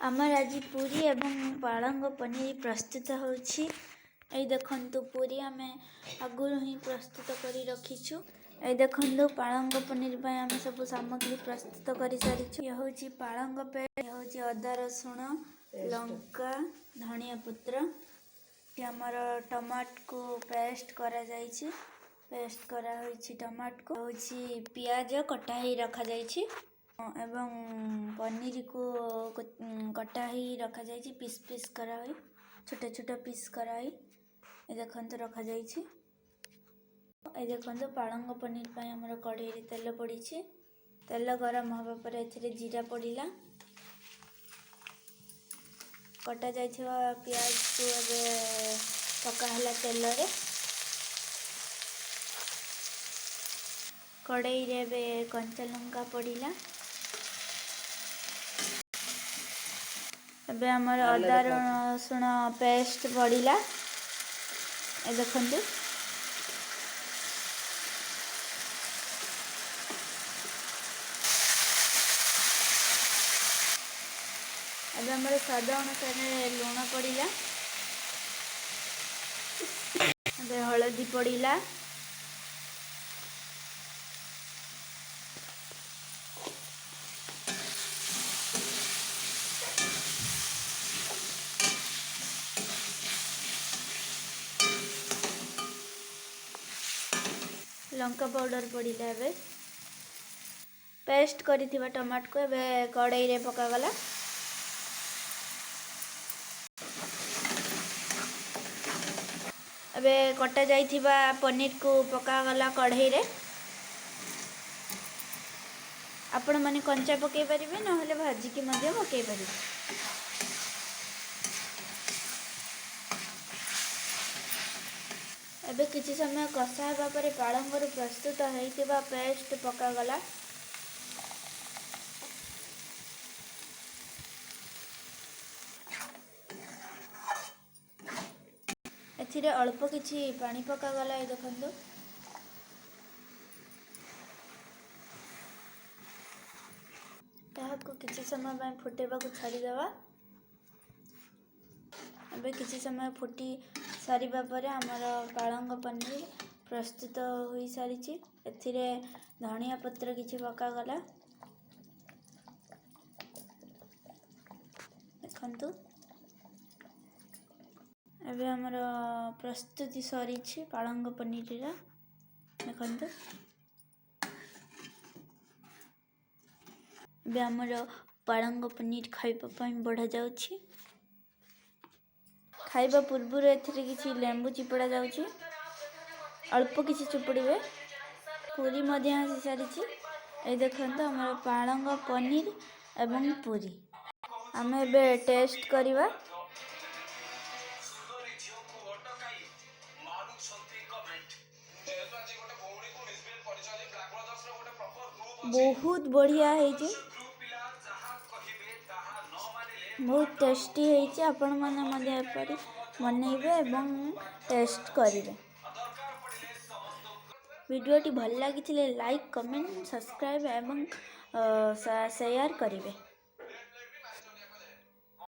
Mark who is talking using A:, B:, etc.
A: आमर आज पूरी एवं पालंग पनीर प्रस्तुत होछि। ए देखंतु पूरी आमे आगुर ही प्रस्तुत करी रखिछु। ए देखंतु पालंग पनीर पय आमे सब सामग्री प्रस्तुत करी सारिछु। ये होछि पालंग पे, ये होछि अदा रसुण लंका धनिया पत्र, ये हमर टमाट को पेस्ट करा जाइछि। पेस्ट करा होछि टमाट को, होछि प्याज कटा ही रखा जाइछि एवं पनीर को कटा ही रखा जाइछि। पीस पीस करा हुई, छोटा छोटा पीस करा हुई ए देखंतु रखा जाइछि। ए देखंतु पालंग पनीर पय हमर कढ़ाई रे तेल पड़ीछि। तेल गरम हबा पर एथिरे जीरा पड़िला। कटा जाइछिवा प्याज को एबे पका हला तेल रे। कढ़ाई रे बे कंचा लंका पड़िला। एबे हमर अदा रसुण पेस्ट पड़िला। ए देखंतु एबे हमर स्वाद अनुसार लूण पड़िला। एबे हळदी पड़िला। लंका पाउडर पड़िला। एबे पेस्ट करिथिबा टमाट को एबे कढ़ाई रे पका गला। एबे कटा जाइथिबा पनीर को पका गला कढ़ाई रे। आपण माने कंचा पकाई परिबे न हले भाजी की मध्य पकाई परिबे। एबे किछि समय कषा हेबा परे पालंगर प्रस्तुत हेइतिबा पेस्ट पका गला। एथिरे अल्प किछि पानी पका गला। ए देखंतु ताहाको किछि समय में फुटेबा को छाड़ी देबा। एबे किछि समय फुटी सारिबा परे हमर पालंग पनीर प्रस्तुत होई सारिछि। एथिरे धनिया पत्र किछि पका गला। देखंतु एबे हमर प्रस्तुति सरिछि पालंग पनीर रा। देखंतु एबे हमर पालंग पनीर खाइबा पय बढ़ा जाउछि। खाइबा पूर्व एथिरे किछि लेंबू चिपड़ा जाउछि। अल्प किछि चिपड़िबे। पूरी मध्य हसी सारिछि। ए देखंतु हमर पालंग पनीर एवं पूरी आमे एबे टेस्ट करिबा। बहुत बढ़िया है जे, बहुत टेस्टी है जे। आपण माने मध्य एपरि बनेइबे एवं टेस्ट करिबे। वीडियोटी भल लागिथिले लाइक कमेंट सब्सक्राइब एवं शेयर करिबे।